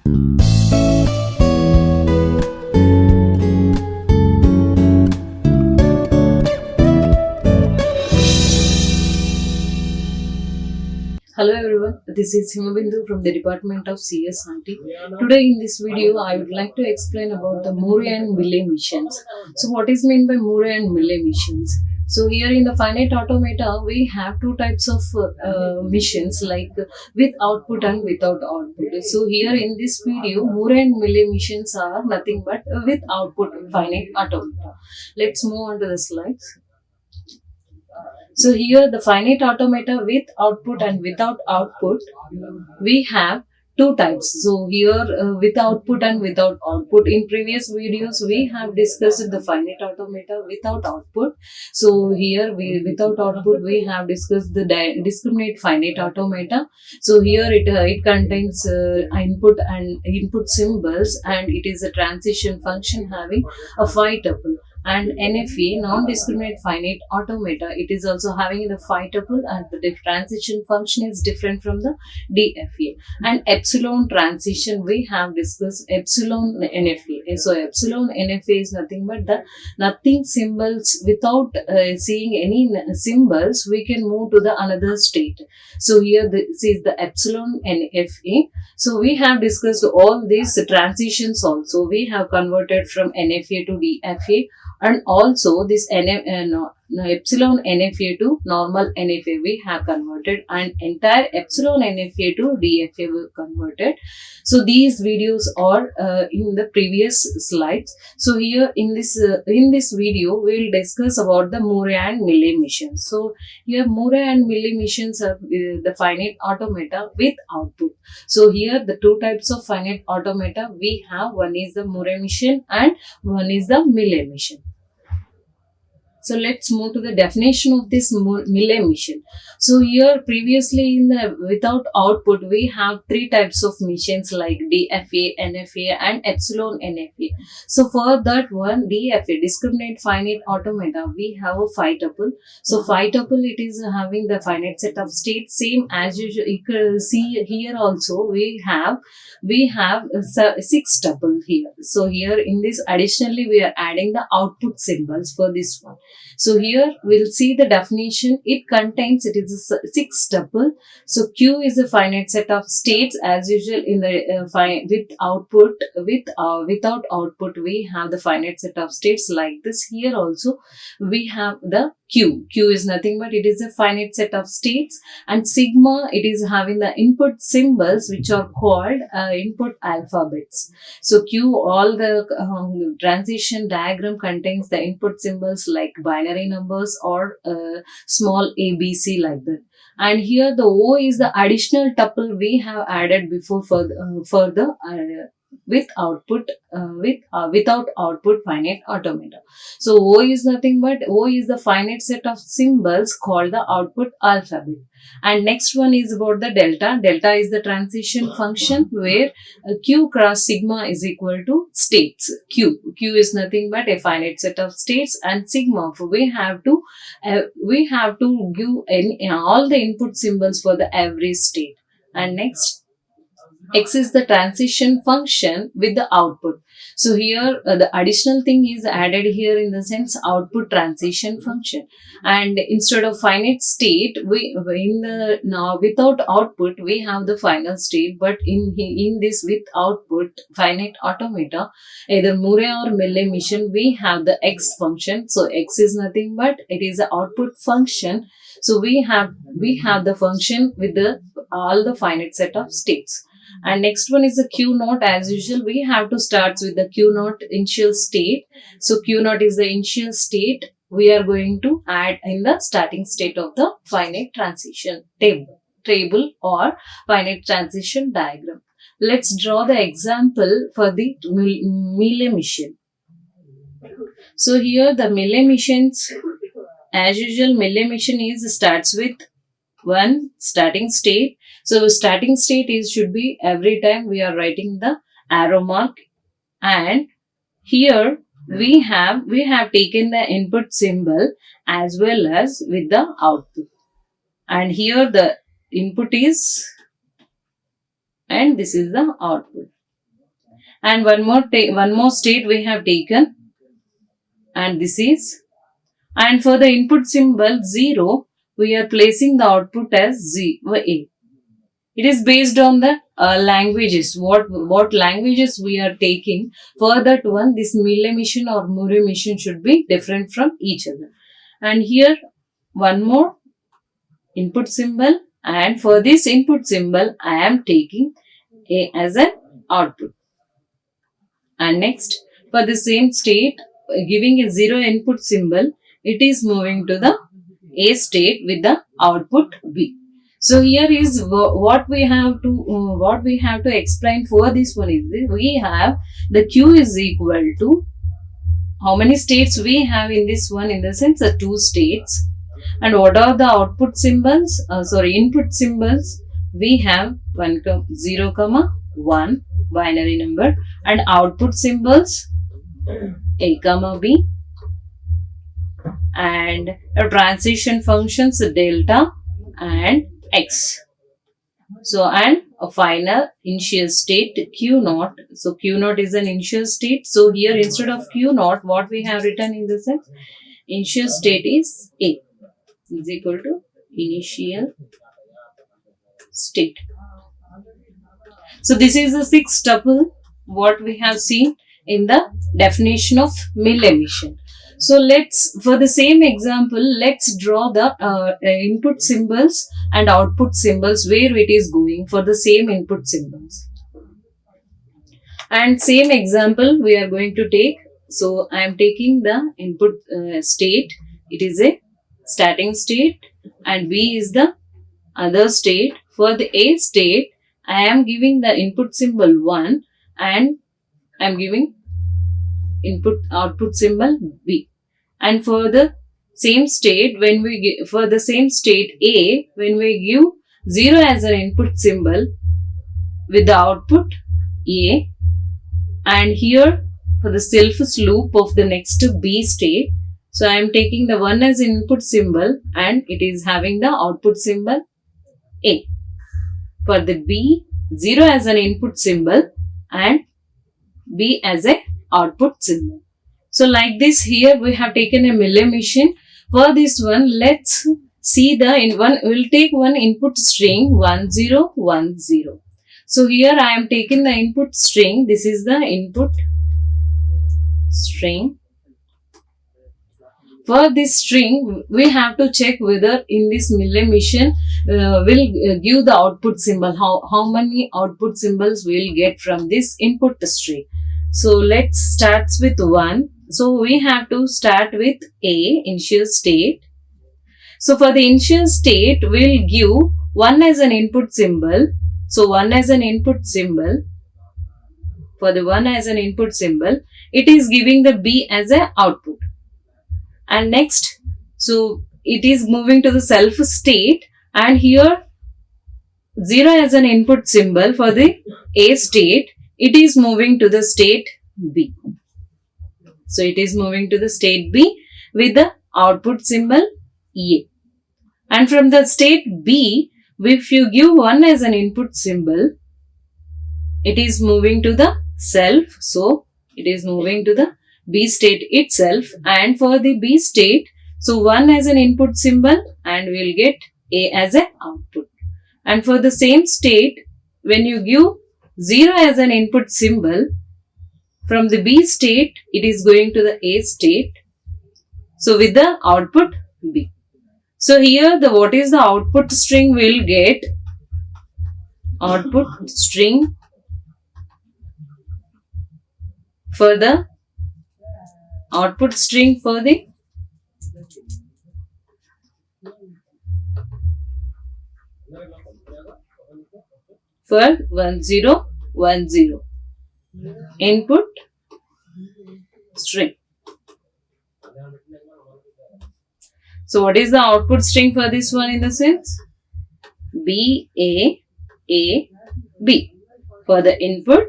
Hello everyone, this is Himabindu from the Department of CSRT. Today in this video, I would like to explain about the Murray and Mealy missions. So what is meant by Murray and Mealy missions? So here in the finite automata, we have two types of missions like with output and without output. So here in this video, Murray and Mealy missions are nothing but with output finite automata. Let's move on to the slides. So here the finite automata with output and without output, we have two types. So here with output and without output. In previous videos, we have discussed the finite automata without output. So here without output, we have discussed the discriminate finite automata. So here it contains input and input symbols, and it is a transition function having a phi tuple. And NFA, non-discriminate finite automata, it is also having the phi tuple, and the transition function is different from the DFA. And epsilon transition, we have discussed epsilon NFA. So epsilon NFA is nothing but the nothing symbols. Without seeing any symbols, we can move to the another state. So here this is the epsilon NFA. So we have discussed all these transitions also. We have converted from NFA to DFA, and also this epsilon NFA to normal NFA we have converted, and entire epsilon NFA to DFA we converted. So these videos are in the previous slides. So here in this video we will discuss about the Murray and Mealy missions. So here Murray and Mealy missions are the finite automata with output. So here the two types of finite automata we have. One is the Murray mission and one is the Mealy mission. So let's move to the definition of this Mealy mission. So here previously in the without output, we have three types of missions like DFA, NFA and epsilon NFA. So for that one, DFA, discriminate finite automata, we have a phi tuple. So phi tuple, it is having the finite set of states, same as usual. You can see here also we have six tuple here. So here in this additionally we are adding the output symbols for this one. So here we'll see the definition. It contains, it is a six tuple. So Q is a finite set of states as usual in the with output. Without output we have the finite set of states like this. Here also we have the Q. Q is nothing but it is a finite set of states, and sigma, it is having the input symbols which are called input alphabets. So Q, all the transition diagram contains the input symbols like binary numbers or small ABC like that. And here the O is the additional tuple we have added before for the with output without output finite automata. So O is nothing but O is the finite set of symbols called the output alphabet. And next one is about the delta. Delta is the transition function where Q cross sigma is equal to states. Q is nothing but a finite set of states, and sigma we have to give all the input symbols for the every state. And next, X is the transition function with the output. So here the additional thing is added here in the sense output transition function. And instead of finite state, now without output we have the final state, but in this with output finite automata, either Murray or Mealy mission, we have the X function. So X is nothing but it is the output function. So we have the function with all the finite set of states. And next one is the Q naught. As usual, we have to start with the Q naught initial state. So Q naught is the initial state we are going to add in the starting state of the finite transition table or finite transition diagram. Let's draw the example for the Mealy mission. So here the Mealy missions, as usual, Mealy mission starts with one starting state. So starting state should be every time we are writing the arrow mark, and here we have taken the input symbol as well as with the output, and here the input is and this is the output. And one more state we have taken, and this is, and for the input symbol 0, we are placing the output as A. It is based on the languages, what languages we are taking. For that one, this Mealy mission or Muri mission should be different from each other. And here one more input symbol, and for this input symbol I am taking A as an output. And next, for the same state, giving a 0 input symbol, it is moving to the A state with the output B. So here is what we have to explain for this one is this. We have the Q is equal to how many states we have in this one, in the sense of 2 states. And what are the output symbols? Input symbols. We have 0, 1 binary number, and output symbols A, B, and transition functions delta and X. So, and a final initial state Q naught. So Q naught is an initial state. So here instead of Q naught, what we have written in the sense, initial state is A is equal to initial state. So this is the 6th tuple what we have seen in the definition of Mealy mission. So for the same example, let's draw the input symbols and output symbols where it is going for the same input symbols. And same example we are going to take. So I am taking the input state. It is a starting state, and B is the other state. For the A state, I am giving the input symbol 1 and I am giving output symbol B. And for the same state, for the same state A, when we give 0 as an input symbol with the output A, and here for the self loop of the next B state, so I am taking the 1 as input symbol and it is having the output symbol A. For the B, 0 as an input symbol and B as a output symbol. So like this, here we have taken a Mealy mission. For this one, let's see we'll take one input string 1010. So here I am taking the input string. This is the input string. For this string, we have to check whether in this Mealy mission will give the output symbol. How many output symbols we'll get from this input string. So let's start with 1. So we have to start with A, initial state. So for the initial state, we'll give 1 as an input symbol. So 1 as an input symbol. For the 1 as an input symbol, it is giving the B as an output. And next, so it is moving to the self state, and here 0 as an input symbol for the A state, it is moving to the state B. So it is moving to the state B with the output symbol A. And from the state B, if you give 1 as an input symbol, it is moving to the self. So it is moving to the B state itself. And for the B state, so 1 as an input symbol and we'll get A as an output. And for the same state, when you give 0 as an input symbol, from the B state, it is going to the A state. So with the output B. So here what is the output string we'll get? Output string for the output string for the for 1010 input string. So what is the output string for this one in the sense? B, A, B. For the input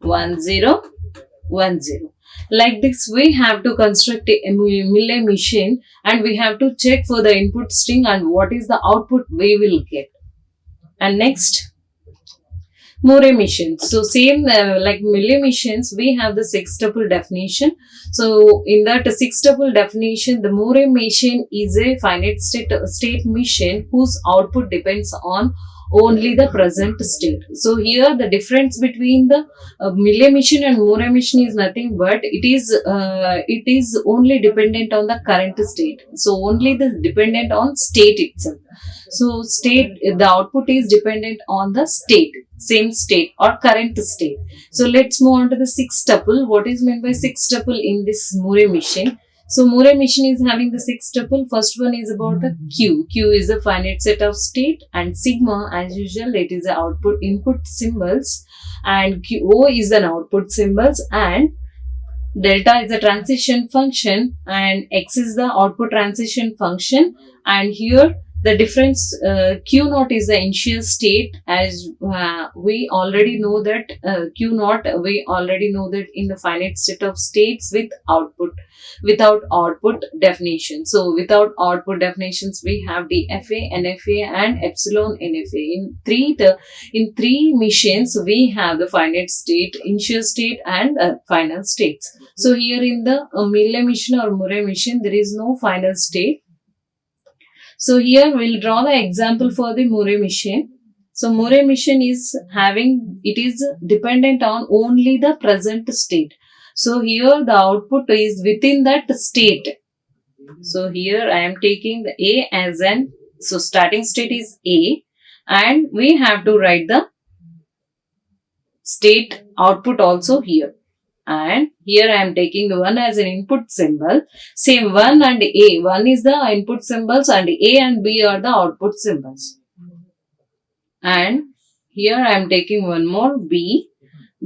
1010. Like this, we have to construct a Mealy mission and we have to check for the input string and what is the output we will get. And next, Moore missions. So same like Mealy missions, we have the six-tuple definition. So in that six-tuple definition, the Moore mission is a finite state mission whose output depends on only the present state. So here the difference between the Mealy mission and Moore mission is nothing but it is only dependent on the current state. So only the dependent on state itself. So state, the output is dependent on the state, same state or current state. So let's move on to the sixth tuple. What is meant by sixth tuple in this Moore mission? So Moore mission is having the six tuple. First one is about the Q. Q is a finite set of state, and sigma, as usual, it is the output input symbols, and O is an output symbols, and delta is a transition function, and X is the output transition function. And here the difference, Q naught is the initial state, as we already know that Q naught, we already know that in the finite set of states with output, without output definition. So without output definitions, we have DFA, NFA and epsilon NFA. In three missions, we have the finite state, initial state and final states. So here in the Mealy mission or Moore mission, there is no final state. So here we'll draw the example for the Moore mission. So Moore mission is having, it is dependent on only the present state. So here the output is within that state. So here I am taking the A as an, so starting state is A, and we have to write the state output also here. And here I am taking the 1 as an input symbol. Same 1 and A. 1 is the input symbols and A and B are the output symbols. And here I am taking one more B.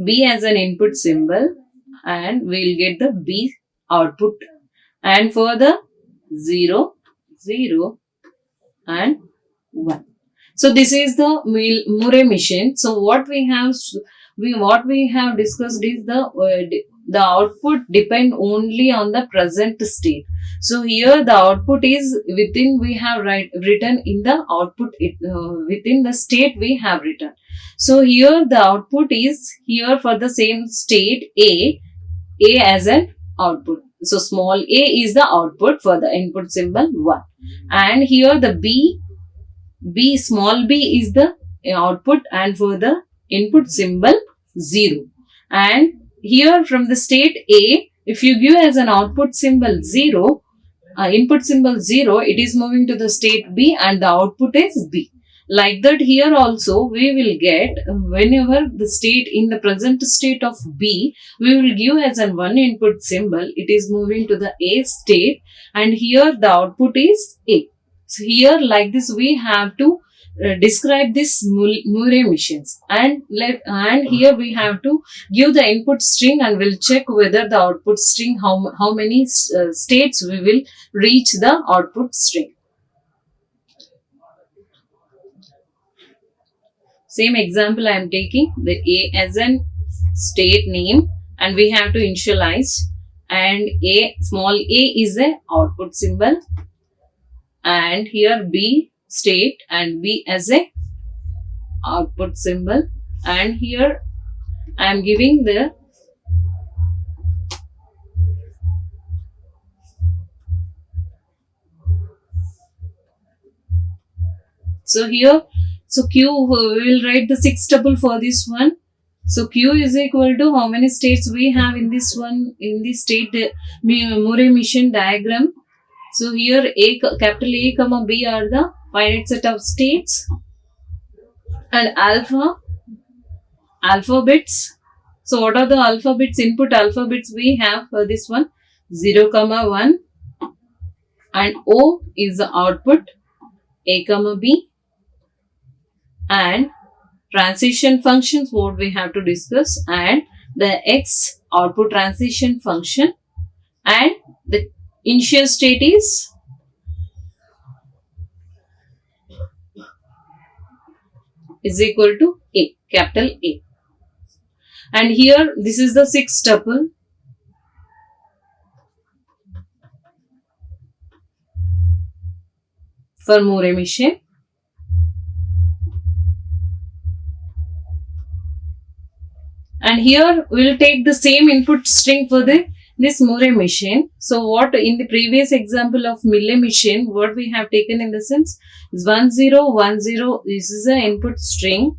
B as an input symbol, and we will get the B output. And for the 0, 0 and 1. So this is the Moore mission. So what we have discussed is the output depend only on the present state. So here the output is within, we have written in the output within the state we have written. So here the output is here for the same state A as an output. So small a is the output for the input symbol 1, and here the small b is the output and for the input symbol 0. And here from the state A, if you give as an output symbol 0, input symbol 0, it is moving to the state B and the output is B. Like that here also we will get, whenever the state in the present state of B, we will give as an one input symbol, it is moving to the A state and here the output is A. So here like this we have to describe this Moore missions, and here we have to give the input string and we'll check whether the output string, how many states we will reach the output string. Same example I am taking the A as an state name and we have to initialize, and A, small a is the output symbol, and here B state and B as a output symbol, and here I am giving the here. So Q, we will write the 6 tuple for this one. So Q is equal to how many states we have in this one, in the state Moore mission diagram. So here capital A comma B are the finite set of states, and alphabets. So what are the alphabets? Input alphabets we have for this one, 0 comma 1, and O is the output, A comma B. And transition functions, what we have to discuss, and the X output transition function, and the initial state is equal to A, capital A. And here this is the 6 tuple. For Moore mission. And here we will take the same input string for this Moore machine. So what in the previous example of Mealy machine, what we have taken in the sense is 1010. This is the input string.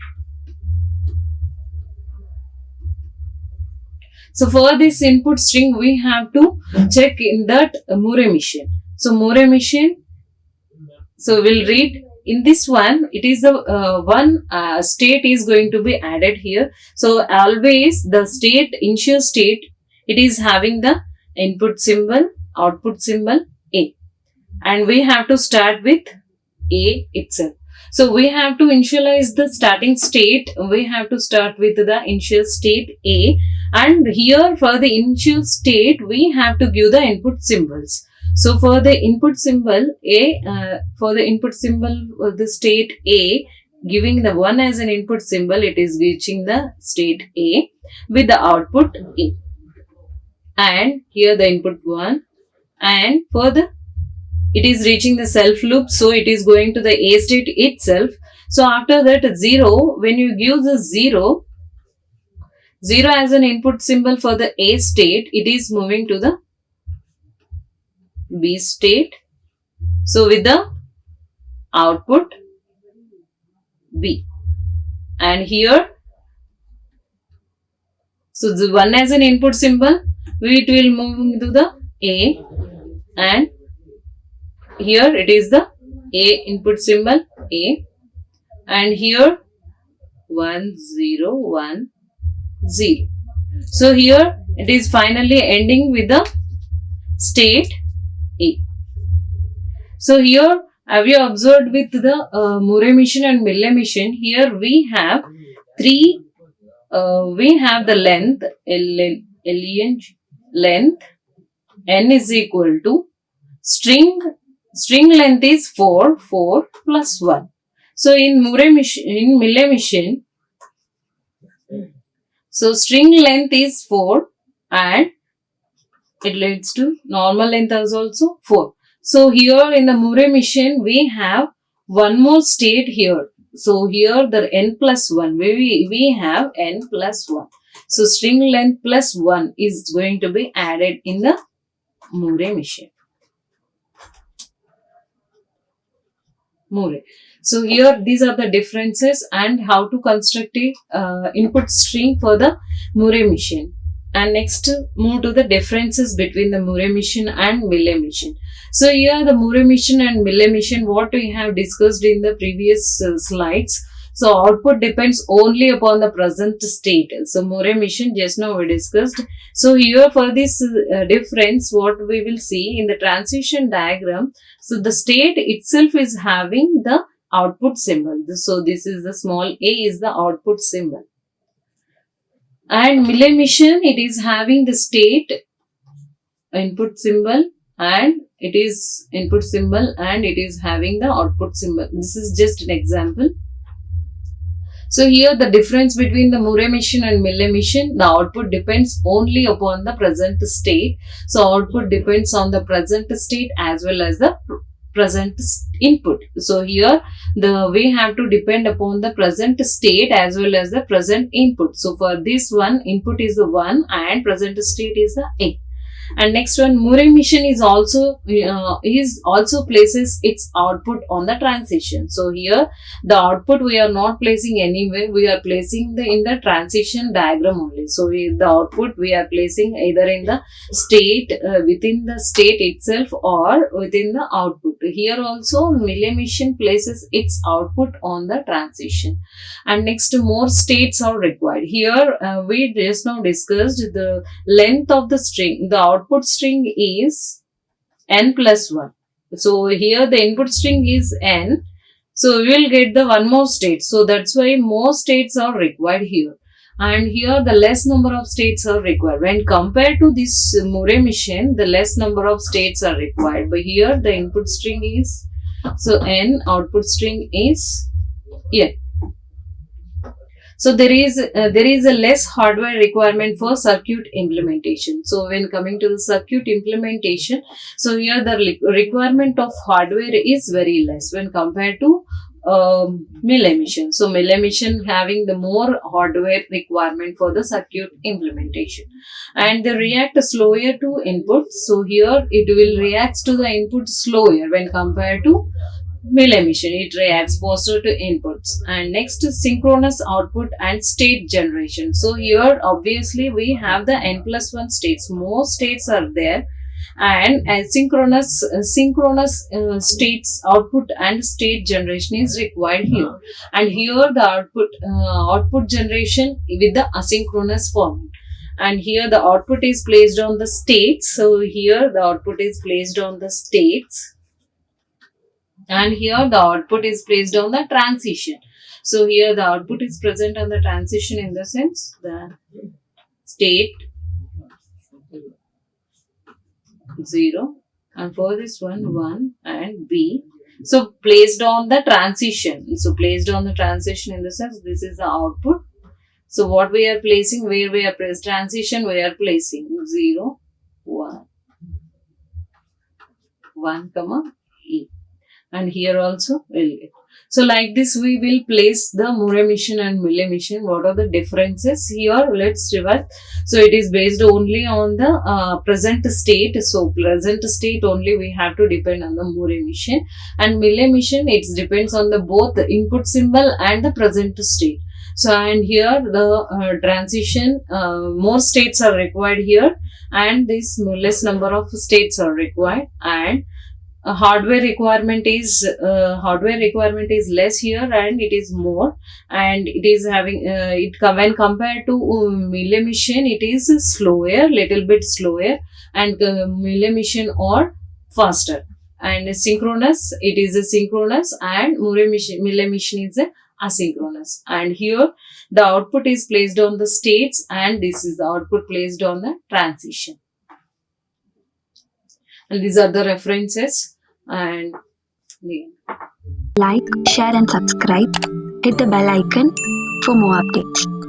So for this input string, we have to check in that Moore machine. So Moore machine. So we'll read. In this one, it is the one state is going to be added here. So always the state, initial state, it is having the input symbol, output symbol A. And we have to start with A itself. So we have to initialize the starting state. We have to start with the initial state A. And here for the initial state, we have to give the input symbols. So for the input symbol A, for the input symbol of the state A, giving the 1 as an input symbol, it is reaching the state A with the output A. And here the input 1, and for the, it is reaching the self loop, so it is going to the A state itself. So after that 0, when you give the 0 as an input symbol for the A state, it is moving to the B state. So with the output B. And here, so the 1 as an input symbol, it will move to the A, and here it is the A input symbol A, and here 1 0 1 0. So here it is finally ending with the state A. So here have you observed with the Moore machine and Mealy machine, here we have three, we have the length, length, n is equal to string length is 4 plus 1. So in Mealy machine, so string length is 4 and it leads to normal length is also 4. So here in the Moore machine, we have one more state here. So here the n plus 1, we have n plus 1. So string length plus 1 is going to be added in the Moore machine. Moore. So here these are the differences and how to construct a input string for the Moore machine. And next move to the differences between the Moore machine and Mealy machine. So here the Moore machine and Mealy machine, what we have discussed in the previous slides. So output depends only upon the present state. So Moore machine just now we discussed. So here for this difference, what we will see in the transition diagram. So the state itself is having the output symbol. So this is the small a is the output symbol. And Mealy machine, it is having the state input symbol and it is input symbol and it is having the output symbol. This is just an example. So here the difference between the Moore machine and Mealy machine, the output depends only upon the present state. So output depends on the present state as well as the present input. So here we have to depend upon the present state as well as the present input. So for this one, input is the 1 and present state is the A. And next one, Moore machine is also places its output on the transition. So here the output we are not placing anywhere, we are placing in the transition diagram only. So the output we are placing either in the state, within the state itself or within the output. Here also Mealy machine places its output on the transition. And next, more states are required. Here we just now discussed the length of the string. The output string is n plus 1. So here the input string is n. So we will get the one more state. So that's why more states are required here. And here the less number of states are required. When compared to this Moore machine, the less number of states are required. But here the input string is, so n, output string is n. So there is a less hardware requirement for circuit implementation. So when coming to the circuit implementation, so here the requirement of hardware is very less when compared to mill emission. So mill emission having the more hardware requirement for the circuit implementation, and they react slower to input. So here it will react to the input slower when compared to mill emission. It reacts faster to inputs. And next is synchronous output and state generation. So here obviously we have the n+1 states. More states are there, and synchronous states output and state generation is required here. And here the output generation with the asynchronous format. And here the output is placed on the states. So here the output is placed on the states, and here the output is placed on the transition. So here the output is present on the transition, in the sense the state 0, and for this one 1 and B. So placed on the transition. So placed on the transition, in the sense this is the output. So what we are placing, where we are placing transition, we are placing 0, 1, 1, E. And here also we'll get. So like this we will place the Moore emission and mill emission. What are the differences? Here let's revise. So it is based only on the present state. So present state only we have to depend on the Moore emission, and mill emission it depends on the both the input symbol and the present state. So and here the transition, more states are required here, and this less number of states are required, and hardware requirement is less here, and it is more, and it is having when compared to mill emission it is slower, little bit slower, and mill emission or faster. And synchronous, it is a synchronous, and mill emission is a asynchronous. And here the output is placed on the states, and this is the output placed on the transition. And these are the references. And like, share and subscribe. Hit the bell icon for more updates.